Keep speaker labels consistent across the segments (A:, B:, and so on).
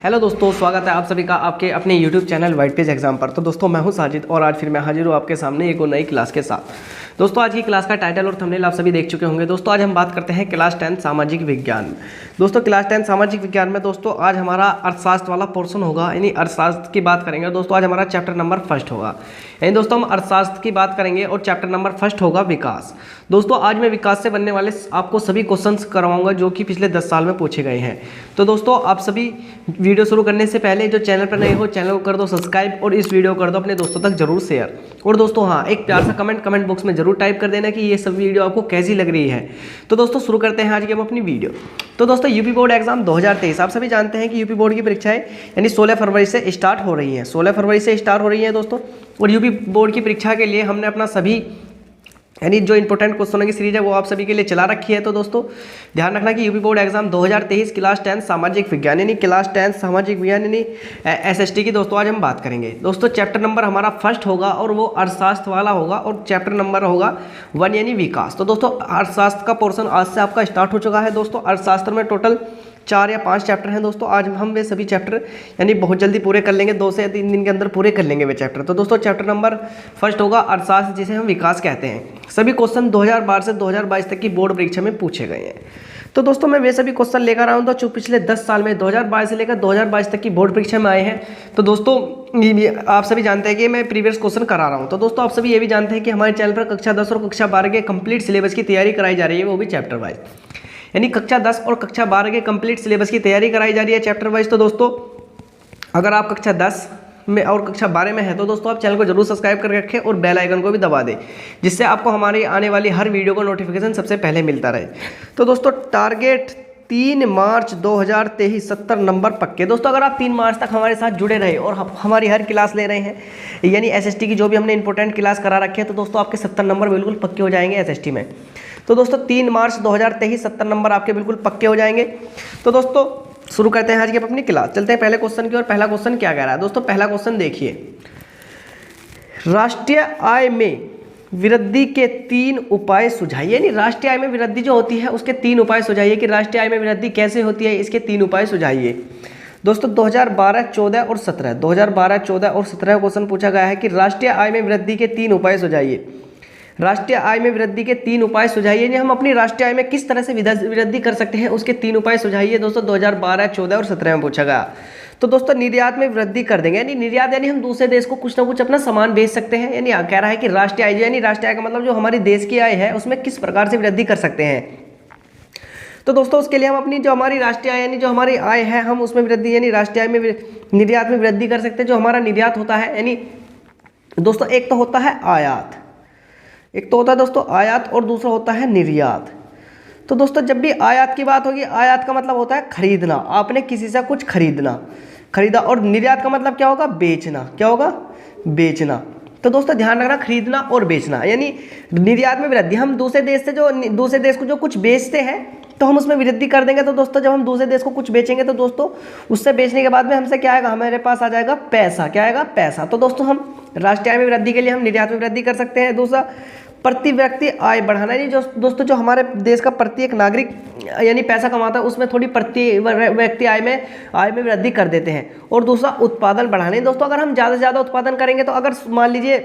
A: Hello दोस्तों, स्वागत है आप सभी का आपके अपने YouTube channel white page exam पर। तो दोस्तों मैं हूं साजिद और आज फिर मैं हाजिर हूं आपके सामने एक और नई क्लास के साथ। दोस्तों आज की क्लास का टाइटल और थंबनेल आप सभी देख चुके होंगे। दोस्तों आज हम बात करते हैं क्लास 10 सामाजिक विज्ञान। दोस्तों क्लास 10 सामाजिक विज्ञान में दोस्तों आज हमारा अर्थशास्त्र वाला पोर्शन होगा, यानी अर्थशास्त्र की बात करेंगे। दोस्तों आज हमारा चैप्टर नंबर फर्स्ट होगा, यानी दोस्तों हम अर्थशास्त्र की बात करेंगे और चैप्टर नंबर फर्स्ट होगा विकास। दोस्तों आज मैं विकास से बनने वाले आपको सभी क्वेश्चंस करवाऊंगा जो कि पिछले 10 साल में पूछे गए हैं। तो दोस्तों आप सभी वीडियो शुरू करने से पहले जो चैनल पर नए हो चैनल को कर दो सब्सक्राइब और इस वीडियो को कर दो अपने दोस्तों तक जरूर शेयर। और दोस्तों हाँ, एक प्यार सा कमेंट बॉक्स में जरूर टाइप कर देना कि ये सब वीडियो आपको कैसी लग रही है। तो दोस्तों शुरू करते हैं आज की हम अपनी वीडियो। तो दोस्तों यूपी बोर्ड एग्जाम 2023 आप सभी जानते हैं कि यूपी बोर्ड की परीक्षाएं यानी 16 फरवरी से स्टार्ट हो रही हैं। 16 फरवरी से स्टार्ट हो रही है दोस्तों। और यूपी बोर्ड की परीक्षा के लिए हमने अपना सभी यानी जो इंपॉर्टेंट क्वेश्चनों की सीरीज है वो आप सभी के लिए चला रखी है। तो दोस्तों ध्यान रखना कि यूपी बोर्ड एग्जाम 2023 क्लास 10 सामाजिक विज्ञान यानी क्लास 10 सामाजिक विज्ञान यानी एसएसटी की दोस्तों आज हम बात करेंगे। दोस्तों चैप्टर नंबर हमारा फर्स्ट होगा और वो अर्थशास्त्र वाला होगा और चैप्टर नंबर होगा 1 यानी विकास। तो दोस्तों अर्थशास्त्र का पोर्शन आज से आपका स्टार्ट हो चुका है। दोस्तों अर्थशास्त्र में टोटल 4 या 5 चैप्टर हैं दोस्तों। आज हम वे सभी चैप्टर यानी बहुत जल्दी पूरे कर लेंगे, 2 से 3 दिन के अंदर पूरे कर लेंगे वे चैप्टर। तो दोस्तों चैप्टर नंबर फर्स्ट होगा अर्थशास्त्र जिसे हम विकास कहते हैं। सभी क्वेश्चन 2012 से 2022 तक की बोर्ड परीक्षा में पूछे गए हैं। तो दोस्तों मैं वे सभी क्वेश्चन लेकर आया हूँ जो पिछले 10 साल में 2012 से लेकर 2022 तक की बोर्ड परीक्षा में आए हैं। तो दोस्तों आप सभी जानते हैं कि मैं प्रीवियस क्वेश्चन करा रहा हूँ। तो दोस्तों आप सभी ये भी जानते हैं कि हमारे चैनल पर कक्षा 10 और कक्षा 12 के कंप्लीट सिलेबस की तैयारी कराई जा रही है, वो भी चैप्टर वाइज। यानी कक्षा 10 और कक्षा 12 के कंप्लीट सिलेबस की तैयारी कराई जा रही है चैप्टर वाइज। तो दोस्तों अगर आप कक्षा 10 में और कक्षा 12 में है तो दोस्तों आप चैनल को जरूर सब्सक्राइब कर रखें और बेल आइकन को भी दबा दें, जिससे आपको हमारी आने वाली हर वीडियो का नोटिफिकेशन सबसे पहले मिलता रहे। तो दोस्तों टारगेट 3 मार्च 2023 70 नंबर पक्के। दोस्तों अगर आप 3 मार्च तक हमारे साथ जुड़े रहे और हमारी हर क्लास ले रहे हैं यानी एसएसटी की जो भी हमने इंपॉर्टेंट क्लास करा रखे हैं तो दोस्तों आपके 70 नंबर बिल्कुल पक्के हो जाएंगे एसएसटी में। तो दोस्तों 3 मार्च 2023 70 नंबर आपके बिल्कुल पक्के हो जाएंगे। तो दोस्तों शुरू करते हैं आज की अपनी क्लास। चलते हैं पहले क्वेश्चन की और पहला क्वेश्चन क्या कह रहा है। दोस्तों पहला क्वेश्चन देखिए, राष्ट्रीय आय में वृद्धि के 3 उपाय सुझाइए। यानी राष्ट्रीय आय में वृद्धि जो होती है उसके 3 उपाय सुझाइए कि राष्ट्रीय आय में वृद्धि कैसे होती है, इसके 3 उपाय सुझाइए। दोस्तों 2012, 14 और 17 2012, 14 और 17 क्वेश्चन पूछा गया है कि राष्ट्रीय आय में वृद्धि के 3 उपाय सुझाइए। राष्ट्रीय आय में वृद्धि के 3 उपाय सुझाइए। हम अपनी राष्ट्रीय आय में किस तरह से वृद्धि कर सकते हैं उसके 3 उपाय सुझाइए। दोस्तों 2012, 14 और 17 में पूछा गया। तो दोस्तों निर्यात में वृद्धि कर देंगे। यानी निर्यात यानी हम दूसरे देश को कुछ ना कुछ अपना सामान बेच सकते हैं। यानी कह रहा है कि राष्ट्रीय आय यानी राष्ट्रीय आय का मतलब जो हमारी देश की आय है उसमें किस प्रकार से वृद्धि कर सकते हैं। तो दोस्तों उसके लिए हम अपनी जो हमारी राष्ट्रीय आय यानी जो हमारी आय है हम उसमें वृद्धि यानी राष्ट्रीय आय में निर्यात में वृद्धि कर सकते हैं। जो हमारा निर्यात होता है यानी दोस्तों एक तो होता है आयात, एक तो होता है दोस्तों आयात और दूसरा होता है निर्यात। तो दोस्तों जब भी आयात की बात होगी, आयात का मतलब होता है खरीदना, आपने किसी से कुछ खरीदा। और निर्यात का मतलब क्या होगा, बेचना। क्या होगा, बेचना। तो दोस्तों ध्यान रखना, खरीदना और बेचना। यानी निर्यात में वृद्धि, हम दूसरे देश को जो कुछ बेचते हैं तो हम उसमें वृद्धि कर देंगे। तो दोस्तों जब हम दूसरे देश को कुछ बेचेंगे तो दोस्तों उससे बेचने के बाद में हमसे क्या आएगा, हमारे पास आ जाएगा पैसा। क्या आएगा, पैसा। तो दोस्तों हम राष्ट्रीय आय में वृद्धि के लिए हम निर्यात में वृद्धि कर सकते हैं। दूसरा प्रति व्यक्ति आय बढ़ाना, यानी जो दोस्तों जो हमारे देश का प्रत्येक नागरिक यानी पैसा कमाता है उसमें थोड़ी प्रति व्यक्ति आय में वृद्धि कर देते हैं। और दूसरा उत्पादन बढ़ाने। दोस्तों अगर हम ज़्यादा से ज़्यादा उत्पादन करेंगे तो अगर मान लीजिए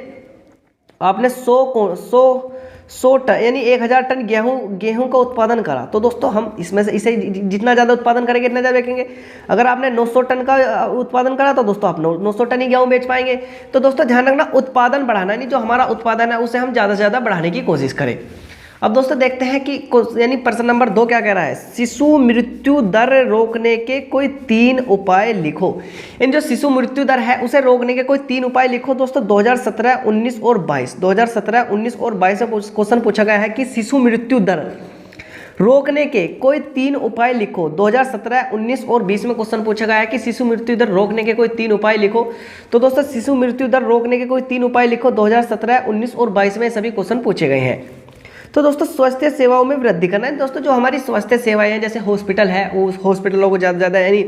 A: आपने 100 टन यानी 1000 टन गेहूं का उत्पादन करा तो दोस्तों हम इसमें से इसे जितना ज़्यादा उत्पादन करेंगे इतना ज़्यादा बेचेंगे। अगर आपने 900 टन का उत्पादन करा तो दोस्तों आप 900 टन ही गेहूं बेच पाएंगे। तो दोस्तों ध्यान रखना, उत्पादन बढ़ाना यानी जो हमारा उत्पादन है उसे हम ज़्यादा से ज़्यादा बढ़ाने की कोशिश करें। अब दोस्तों देखते हैं कि यानी प्रश्न नंबर 2 क्या कह रहा है, शिशु मृत्यु दर रोकने के कोई 3 उपाय लिखो। इन जो शिशु मृत्यु दर है उसे रोकने के कोई 3 उपाय लिखो। दोस्तों 2017, 19 और 22 2017, 19 और 22 में क्वेश्चन पूछा गया है कि शिशु मृत्यु दर रोकने के कोई 3 उपाय लिखो। 2017, 19 और 20 में क्वेश्चन पूछा गया है कि शिशु मृत्यु दर रोकने के कोई 3 उपाय लिखो। तो दोस्तों शिशु मृत्यु दर रोकने के कोई 3 उपाय लिखो। 2017, 19 और 22 में सभी क्वेश्चन पूछे गए हैं। तो दोस्तों स्वास्थ्य सेवाओं में वृद्धि करना है। दोस्तों जो हमारी स्वास्थ्य सेवाएं हैं जैसे हॉस्पिटल है, उस हॉस्पिटलों को ज़्यादा से ज़्यादा यानी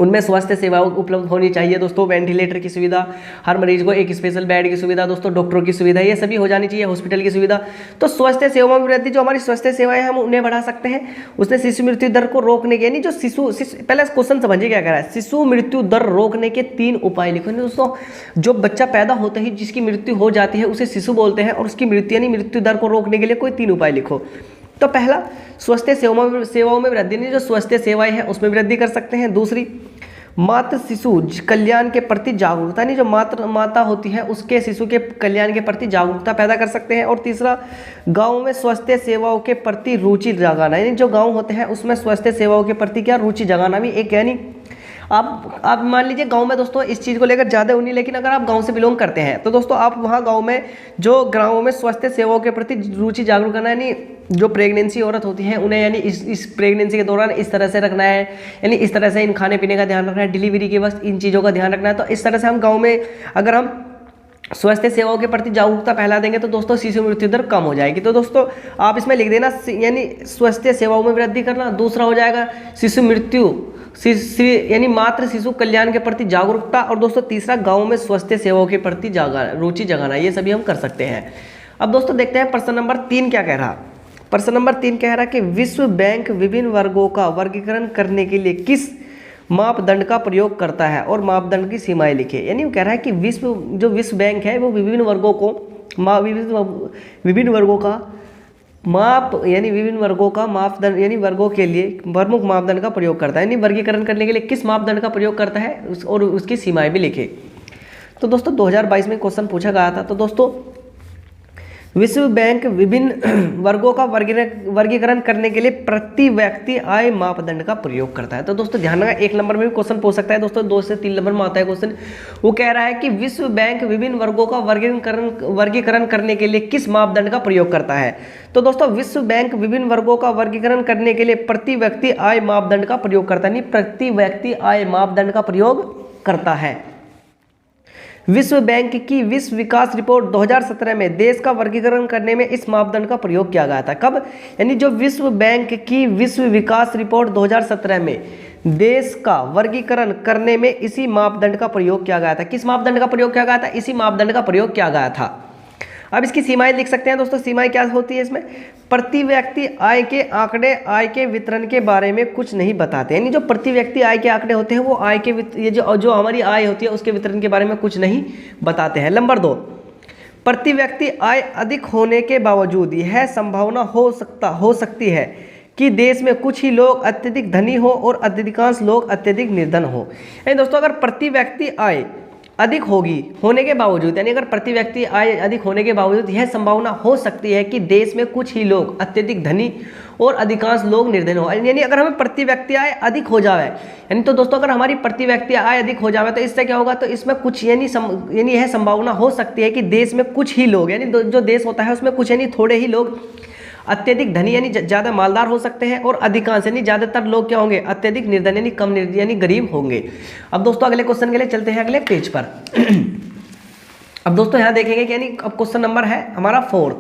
A: उनमें स्वास्थ्य सेवाओं उपलब्ध होनी चाहिए दोस्तों, वेंटिलेटर की सुविधा, हर मरीज को एक स्पेशल बेड की सुविधा दोस्तों, डॉक्टरों की सुविधा, ये सभी हो जानी चाहिए, हॉस्पिटल की सुविधा। तो स्वास्थ्य सेवाओं में वृद्धि, जो हमारी स्वास्थ्य सेवाएं हम उन्हें बढ़ा सकते हैं। उसने शिशु मृत्यु दर को रोकने के, यानी जो पहले क्वेश्चन समझिए क्या कह रहा है, शिशु मृत्यु दर रोकने के 3 उपाय लिखो। दोस्तों जो बच्चा पैदा होते ही जिसकी मृत्यु हो जाती है उसे शिशु बोलते हैं, और उसकी मृत्यु यानी मृत्यु दर को रोकने के लिए कोई 3 उपाय लिखो। तो पहला, स्वास्थ्य सेवाओं में वृद्धि, नहीं जो स्वास्थ्य सेवाएं हैं उसमें वृद्धि कर सकते हैं। दूसरी, मातृ शिशु कल्याण के प्रति जागरूकता, नहीं जो माता होती है उसके शिशु के कल्याण के प्रति जागरूकता पैदा कर सकते हैं। और तीसरा, गांव में स्वास्थ्य सेवाओं के प्रति रुचि जगाना, यानी जो गांव होते हैं उसमें स्वास्थ्य सेवाओं के प्रति क्या रुचि जगाना भी एक, यानी आप मान लीजिए गांव में दोस्तों इस चीज़ को लेकर ज़्यादा उन्हीं, लेकिन अगर आप गांव से बिलोंग करते हैं तो दोस्तों आप वहाँ गांव में जो गाँव में स्वास्थ्य सेवाओं के प्रति रुचि जागरूक करना, यानी जो प्रेगनेंसी औरत होती है उन्हें यानी इस प्रेगनेंसी के दौरान इस तरह से रखना है, यानी इस तरह से इन खाने पीने का ध्यान रखना है, डिलीवरी के वक्त इन चीज़ों का ध्यान रखना है। तो इस तरह से हम गाँव में अगर हम स्वास्थ्य सेवाओं के प्रति जागरूकता फैला देंगे तो दोस्तों शिशु मृत्यु दर कम हो जाएगी। तो दोस्तों आप इसमें लिख देना, यानी स्वास्थ्य सेवाओं में वृद्धि करना। दूसरा हो जाएगा शिशु मृत्यु यानी मातृ शिशु कल्याण के प्रति जागरूकता। और दोस्तों तीसरा, गांव में स्वास्थ्य सेवाओं के प्रति रुचि जगाना। ये सभी हम कर सकते हैं। अब दोस्तों देखते हैं प्रश्न नंबर 3 क्या कह रहा। प्रश्न नंबर 3 कह रहा कि विश्व बैंक विभिन्न वर्गों का वर्गीकरण करने के लिए किस मापदंड का प्रयोग करता है और मापदंड की सीमाएं लिखे। यानी वो कह रहा है कि विश्व बैंक है वो विभिन्न वर्गों का माप, यानी विभिन्न वर्गों का मापदंड, यानी वर्गों के लिए प्रमुख मापदंड का प्रयोग करता है, यानी वर्गीकरण करने के लिए किस मापदंड का प्रयोग करता है और उसकी सीमाएं भी लिखे। तो दोस्तों 2022 में क्वेश्चन पूछा गया था। तो दोस्तों विश्व बैंक विभिन्न वर्गों का वर्गीकरण करने के लिए प्रति व्यक्ति आय मापदंड का प्रयोग करता है। तो दोस्तों ध्यान रखना, 1 नंबर में भी क्वेश्चन पूछ सकता है दोस्तों, 2 से 3 नंबर में आता है क्वेश्चन। वो कह रहा है कि विश्व बैंक विभिन्न वर्गों का वर्गीकरण करने के लिए किस मापदंड का प्रयोग करता है। तो दोस्तों विश्व बैंक विभिन्न वर्गों का वर्गीकरण करने के लिए प्रति व्यक्ति आय मापदंड का प्रयोग करता है, नहीं प्रति व्यक्ति आय मापदंड का प्रयोग करता है। विश्व बैंक की विश्व विकास रिपोर्ट 2017 में देश का वर्गीकरण करने में इस मापदंड का प्रयोग किया गया था। कब? यानी जो विश्व बैंक की विश्व विकास रिपोर्ट 2017 में देश का वर्गीकरण करने में इसी मापदंड का प्रयोग किया गया था। किस मापदंड का प्रयोग किया गया था? इसी मापदंड का प्रयोग किया गया था। अब इसकी सीमाएं लिख सकते हैं दोस्तों। सीमाएं क्या होती है इसमें? प्रति व्यक्ति आय के आंकड़े आय के वितरण के बारे में कुछ नहीं बताते, यानी जो प्रति व्यक्ति आय के आंकड़े होते हैं वो आय के ये जो हमारी आय होती है उसके वितरण के बारे में कुछ नहीं बताते हैं। नंबर 2, प्रति व्यक्ति आय अधिक होने के बावजूद यह संभावना हो सकती है कि देश में कुछ ही लोग अत्यधिक धनी हो और अधिकांश लोग अत्यधिक निर्धन हो। यानी दोस्तों अगर प्रति व्यक्ति आय अधिक होने के बावजूद, यानी अगर प्रति व्यक्ति आय अधिक होने के बावजूद यह संभावना हो सकती है कि देश में कुछ ही लोग अत्यधिक धनी और अधिकांश लोग निर्धन हो, यानी अगर हमें प्रति व्यक्ति आय अधिक हो जाए, यानी तो दोस्तों अगर हमारी प्रति व्यक्ति आय अधिक हो जाए तो इससे क्या होगा? तो इसमें कुछ यानी यह संभावना हो सकती है कि देश में कुछ ही लोग, यानी जो देश होता है उसमें कुछ यानी थोड़े ही लोग अत्यधिक धनी यानी ज़्यादा मालदार हो सकते हैं और अधिकांश यानी ज़्यादातर लोग क्या होंगे? अत्यधिक निर्धन यानी कम यानी गरीब होंगे। अब दोस्तों अगले क्वेश्चन के लिए चलते हैं अगले पेज पर। अब दोस्तों यहाँ देखेंगे कि यानी अब क्वेश्चन नंबर है हमारा 4।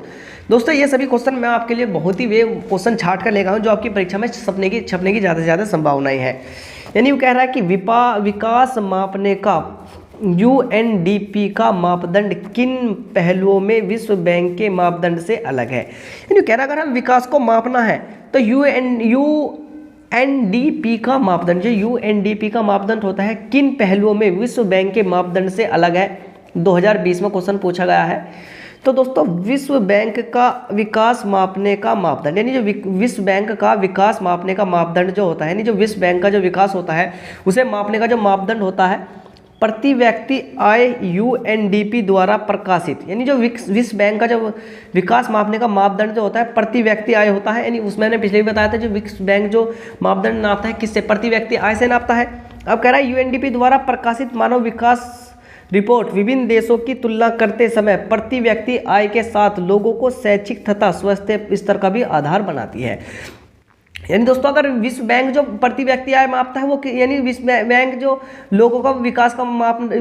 A: दोस्तों ये सभी क्वेश्चन मैं आपके लिए बहुत ही वे क्वेश्चन छाट कर लेगा हूँ जो आपकी परीक्षा में छपने की ज़्यादा से ज़्यादा संभावनाएं हैं। यानी वो कह रहा है कि विकास मापने का UNDP का मापदंड किन पहलुओं में विश्व बैंक के मापदंड से अलग है। यानी कह रहा है अगर हम विकास को मापना है तो UNDP का मापदंड, जो UNDP का मापदंड होता है किन पहलुओं में विश्व बैंक के मापदंड से अलग है। 2020 में क्वेश्चन पूछा गया है। तो दोस्तों विश्व बैंक का विकास मापने का मापदंड, यानी जो विश्व बैंक का विकास मापने का मापदंड जो होता है, यानी जो विश्व बैंक का जो विकास होता है उसे मापने का जो मापदंड होता है प्रति व्यक्ति आय UNDP द्वारा प्रकाशित, यानी जो विश्व बैंक का जो विकास मापने का मापदंड जो होता है प्रति व्यक्ति आय होता है। यानी उसमें मैंने पिछले भी बताया था जो विश्व बैंक जो मापदंड नापता है किससे? प्रति व्यक्ति आय से नापता है। अब कह रहा है UNDP द्वारा प्रकाशित मानव विकास रिपोर्ट विभिन्न देशों की तुलना करते समय प्रति व्यक्ति आय के साथ लोगों को शैक्षिक तथा स्वास्थ्य स्तर का भी आधार बनाती है। यानी दोस्तों अगर विश्व बैंक जो प्रति व्यक्ति आय मापता है वो यानी विश्व बैंक जो लोगों का विकास का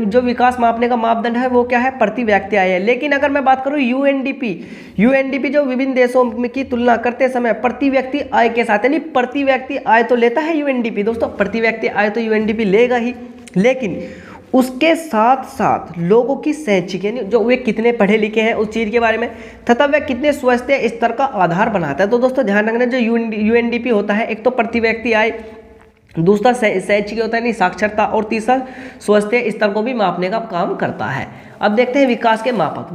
A: जो विकास मापने का मापदंड है वो क्या है, प्रति व्यक्ति आय है। लेकिन अगर मैं बात करूँ यूएनडीपी जो विभिन्न देशों की तुलना करते समय प्रति व्यक्ति आय के साथ, यानी प्रति व्यक्ति आय तो लेता है यूएनडीपी दोस्तों, प्रति व्यक्ति आय तो यूएनडीपी लेगा ही, लेकिन उसके साथ साथ लोगों की शैक्षिक यानी जो वे कितने पढ़े लिखे हैं उस चीज़ के बारे में, तथा वे कितने स्वास्थ्य स्तर का आधार बनाता है। तो दोस्तों ध्यान रखना, जो यूएनडीपी होता है, एक तो प्रति व्यक्ति आय, दूसरा शैक्षिक होता है नहीं साक्षरता, और तीसरा स्वास्थ्य स्तर को भी मापने का काम करता है। अब देखते हैं विकास के मापक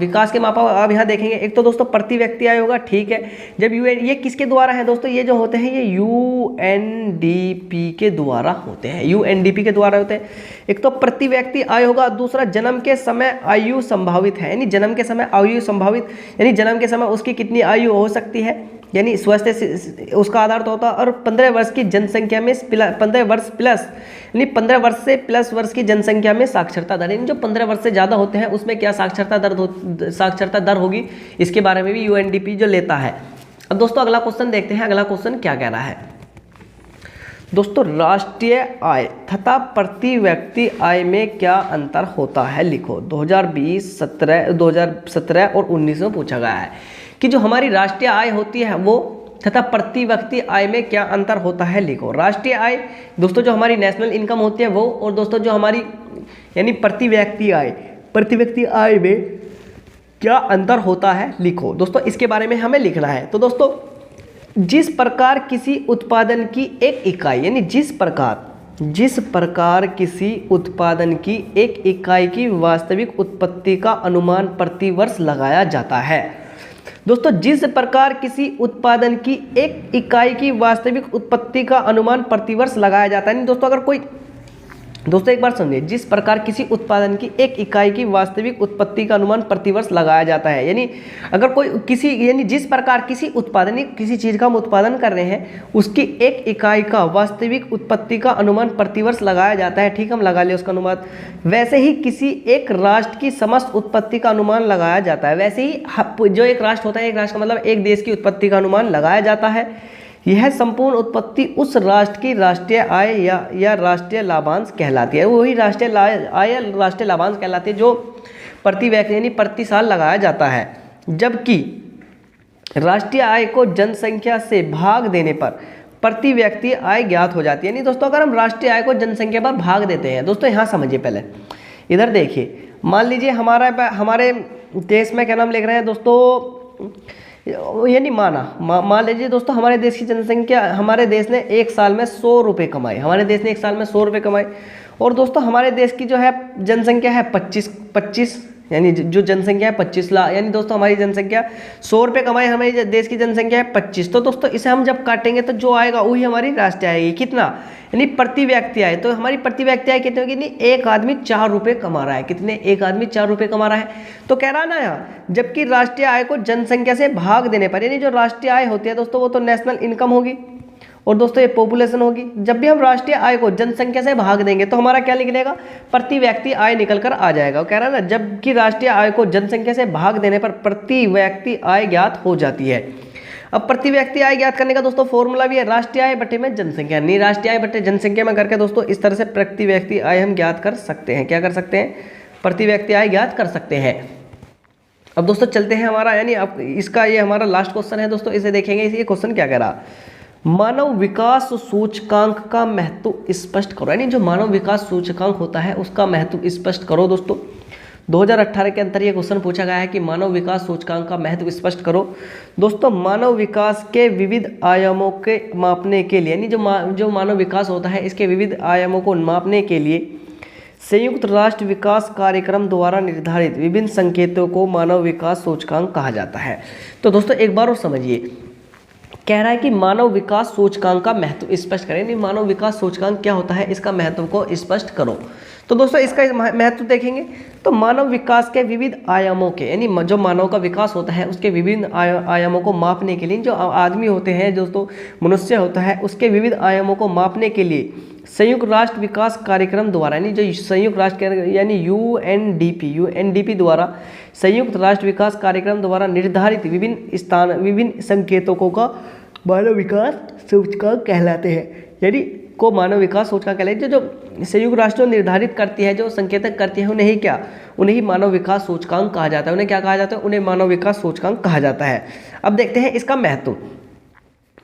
A: अब यहाँ देखेंगे। एक तो दोस्तों प्रति व्यक्ति आय होगा, ठीक है। जब ये किसके द्वारा है दोस्तों, ये जो होते हैं ये यूएनडीपी के द्वारा होते हैं, यूएनडीपी के द्वारा होते हैं। एक तो प्रति व्यक्ति आय होगा, दूसरा जन्म के समय आयु संभावित है, यानी जन्म के समय आयु संभावित, यानी जन्म के समय उसकी कितनी आयु हो सकती है, यानी स्वास्थ्य से उसका आधार तो होता है। और 15 वर्ष की जनसंख्या में 15 वर्ष प्लस, यानी 15 वर्ष से प्लस वर्ष की जनसंख्या में साक्षरता दर, यानी जो 15 वर्ष से ज़्यादा होते हैं उसमें क्या साक्षरता दर होगी, इसके बारे में भी यूएनडीपी जो लेता है। अब दोस्तों अगला क्वेश्चन देखते हैं, अगला क्वेश्चन क्या कह रहा है दोस्तों, राष्ट्रीय आय तथा प्रति व्यक्ति आय में क्या अंतर होता है, लिखो। 2017 और 19 में पूछा गया है कि जो हमारी राष्ट्रीय आय होती है वो तथा प्रति व्यक्ति आय में क्या अंतर होता है, लिखो। राष्ट्रीय आय दोस्तों जो हमारी नेशनल इनकम होती है वो, और दोस्तों जो हमारी यानी प्रति व्यक्ति आय में क्या अंतर होता है, लिखो। दोस्तों इसके बारे में हमें लिखना है। तो दोस्तों जिस प्रकार किसी उत्पादन की एक इकाई, यानी जिस प्रकार किसी उत्पादन की एक इकाई की वास्तविक उत्पत्ति का अनुमान प्रति वर्ष लगाया जाता है। दोस्तों जिस प्रकार किसी उत्पादन की एक इकाई की वास्तविक उत्पत्ति का अनुमान प्रति वर्ष लगाया जाता है, दोस्तों अगर कोई, दोस्तों एक बार समझिए, जिस प्रकार किसी उत्पादन की एक इकाई की वास्तविक उत्पत्ति का अनुमान प्रति वर्ष लगाया जाता है, यानी अगर कोई यानी जिस प्रकार किसी चीज़ का हम उत्पादन कर रहे हैं उसकी एक इकाई का वास्तविक उत्पत्ति का अनुमान प्रति वर्ष लगाया जाता है, ठीक, हम लगा लिया उसका अनुमान। वैसे ही किसी एक राष्ट्र की समस्त उत्पत्ति का अनुमान लगाया जाता है, वैसे ही जो एक राष्ट्र होता है, एक राष्ट्र का मतलब एक देश की उत्पत्ति का अनुमान लगाया जाता है। यह संपूर्ण उत्पत्ति उस राष्ट्र की राष्ट्रीय आय या राष्ट्रीय लाभांश कहलाती है। वही राष्ट्रीय आय राष्ट्रीय लाभांश कहलाती है जो प्रति व्यक्ति यानी प्रति साल लगाया जाता है। जबकि राष्ट्रीय आय को जनसंख्या से भाग देने पर प्रति व्यक्ति आय ज्ञात हो जाती है। यानी दोस्तों अगर हम राष्ट्रीय आय को जनसंख्या पर भाग देते हैं, दोस्तों यहाँ समझिए, पहले इधर देखिए, मान लीजिए हमारे देश में क्या नाम लिख रहे हैं दोस्तों, यानी मान लीजिए दोस्तों हमारे देश की जनसंख्या, हमारे देश ने एक साल में 100 रुपये कमाए, और दोस्तों हमारे देश की जो है जनसंख्या है 25, यानी जो जनसंख्या है 25 लाख, यानी दोस्तों हमारी जनसंख्या 100 रुपये कमाई, हमारी देश की जनसंख्या है 25। तो दोस्तों इसे हम जब काटेंगे तो जो आएगा वही हमारी राष्ट्रीय आएगी, कितना, यानी प्रति व्यक्ति आय। तो हमारी प्रति व्यक्ति आय कितने होगी, एक आदमी 4 रुपये कमा रहा है, कितने, एक आदमी 4 रुपये कमा रहा है। तो कह रहा ना यहाँ, जबकि राष्ट्रीय आय को जनसंख्या से भाग देने पर, यानी जो राष्ट्रीय आय होती है दोस्तों वो तो नेशनल इनकम होगी, और दोस्तों ये पॉपुलेशन होगी। जब भी हम राष्ट्रीय आय को जनसंख्या से भाग देंगे तो हमारा क्या निकलेगा, प्रति व्यक्ति आय निकल कर आ जाएगा। कह रहा है ना, जबकि राष्ट्रीय आय को जनसंख्या से भाग देने पर प्रति व्यक्ति आय ज्ञात हो जाती है। अब प्रति व्यक्ति आय ज्ञात करने का दोस्तों फॉर्मूला भी है, राष्ट्रीय आय बटे में जनसंख्या, नहीं राष्ट्रीय आय बटे जनसंख्या में करके दोस्तों इस तरह से प्रति व्यक्ति आय हम ज्ञात कर सकते हैं। क्या कर सकते हैं, प्रति व्यक्ति आय ज्ञात कर सकते हैं। अब दोस्तों चलते हैं हमारा, यानी अब इसका ये हमारा लास्ट क्वेश्चन है दोस्तों, इसे देखेंगे। ये क्वेश्चन क्या कह रहा, मानव विकास सूचकांक का महत्व स्पष्ट करो, यानी जो मानव विकास सूचकांक होता है उसका महत्व स्पष्ट करो। दोस्तों 2018 के अंतर ये क्वेश्चन पूछा गया है कि मानव विकास सूचकांक का महत्व स्पष्ट करो। दोस्तों मानव विकास के विविध आयामों के मापने के लिए, यानी जो मानव विकास होता है इसके विविध आयामों को मापने के लिए संयुक्त राष्ट्र विकास कार्यक्रम द्वारा निर्धारित विभिन्न संकेतों को मानव विकास सूचकांक कहा जाता है। तो दोस्तों एक बार और समझिए, कह रहा है कि मानव विकास सूचकांक का महत्व स्पष्ट करें, नहीं मानव विकास सूचकांक क्या होता है इसका महत्व को स्पष्ट करो। तो दोस्तों इसका महत्व देखेंगे तो मानव विकास के विविध आयामों के, यानी जो मानव का विकास होता है उसके विभिन्न आयामों को मापने के लिए, जो आदमी होते हैं दोस्तों, मनुष्य होता है, उसके विविध आयामों को मापने के लिए संयुक्त राष्ट्र विकास कार्यक्रम द्वारा, यानी जो संयुक्त राष्ट्र यानी यूएनडीपी द्वारा, संयुक्त राष्ट्र विकास कार्यक्रम द्वारा निर्धारित विभिन्न संकेतकों का मानव विकास सूचकांक कहलाते हैं, यानी को मानव विकास सूचकांक कहलाते हैं। जो संयुक्त राष्ट्र निर्धारित करती है, जो संकेतक करती है, उन्हें ही क्या, उन्हें ही मानव विकास सूचकांक कहा जाता है। उन्हें क्या कहा जाता है? उन्हें मानव विकास सूचकांक कहा जाता है। अब देखते हैं इसका महत्व।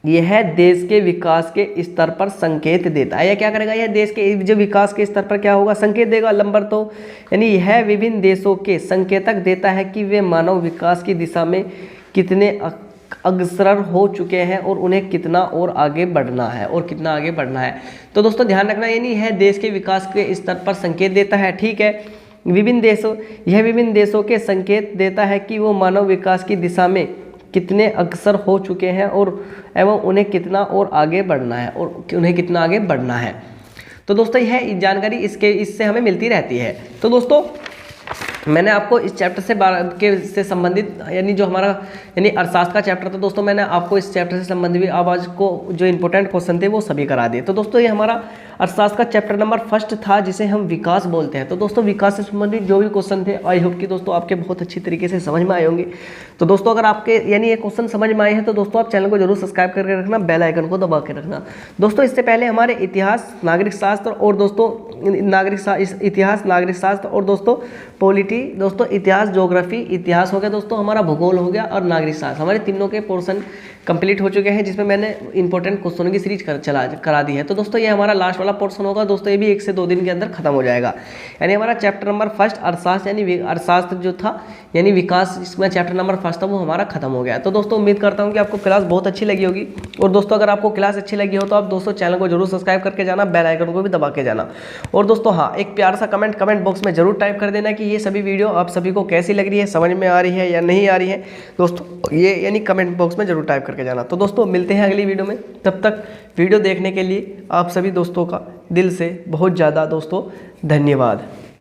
A: यह देश के विकास के स्तर पर संकेत देता है। यह क्या करेगा? यह देश के जो विकास के स्तर पर क्या होगा? संकेत देगा। नंबर तो यानी यह विभिन्न देशों के संकेतक देता है कि वे मानव विकास की दिशा में कितने अग्रसर हो चुके हैं और उन्हें कितना और आगे बढ़ना है, और कितना आगे बढ़ना है। तो दोस्तों ध्यान रखना, यानी यह देश के विकास के स्तर पर संकेत देता है। ठीक है, यह विभिन्न देशों के संकेत देता है कि वो मानव विकास की दिशा में कितने अग्रसर हो चुके हैं और एवं उन्हें कितना और आगे बढ़ना है, और उन्हें कितना आगे बढ़ना है। तो दोस्तों यह जानकारी इससे हमें मिलती रहती है। तो दोस्तों मैंने आपको इस चैप्टर से संबंधित, यानी जो हमारा यानी अर्थशास्त्र का चैप्टर था दोस्तों, मैंने आपको इस चैप्टर से संबंधित भी आज को जो इंपॉर्टेंट क्वेश्चन थे वो सभी करा दिए। तो दोस्तों ये हमारा अर्थशास्त्र का चैप्टर नंबर 1 था, जिसे हम विकास बोलते हैं। तो दोस्तों विकास से संबंधित जो भी क्वेश्चन थे, आई होप कि दोस्तों आपके बहुत अच्छी तरीके से समझ में आए होंगे। तो दोस्तों अगर आपके यानी ये क्वेश्चन समझ में आए हैं तो दोस्तों आप चैनल को जरूर सब्सक्राइब करके रखना, बेल आइकन को दबा के रखना। दोस्तों इससे पहले हमारे इतिहास, नागरिक शास्त्र और दोस्तों इतिहास, नागरिक शास्त्र और दोस्तों पॉलिटी, दोस्तों इतिहास, ज्योग्राफी, इतिहास हो गया दोस्तों, हमारा भूगोल हो गया और नागरिक शास्त्र, हमारे तीनों के पोर्शन कंप्लीट हो चुके हैं, जिसमें मैंने इंपॉर्टेंट क्वेश्चनों की सीरीज करा दी है। तो दोस्तों ये हमारा लास्ट वाला पोर्शन होगा दोस्तों, ये भी 1 से 2 दिन के अंदर खत्म हो जाएगा। यानी हमारा चैप्टर नंबर 1 अर्थशास्त्र, यानी अर्थशास्त्र जो था यानी विकास, इसमें चैप्टर नंबर 1 था वो हमारा खत्म हो गया। तो दोस्तों उम्मीद करता हूँ कि आपको क्लास बहुत अच्छी लगी होगी। और दोस्तों अगर आपको क्लास अच्छी लगी हो तो आप दोस्तों चैनल को जरूर सब्सक्राइब करके जाना, बेल आइकन को भी दबा के जाना। और दोस्तों हाँ, एक प्यार सा कमेंट बॉक्स में जरूर टाइप कर देना कि ये सभी वीडियो आप सभी को कैसी लग रही है, समझ में आ रही है या नहीं आ रही है दोस्तों, ये यानी कमेंट बॉक्स में जरूर टाइप करके जाना। तो दोस्तों मिलते हैं अगली वीडियो में, तब तक वीडियो देखने के लिए आप सभी दोस्तों का दिल से बहुत ज़्यादा दोस्तों धन्यवाद।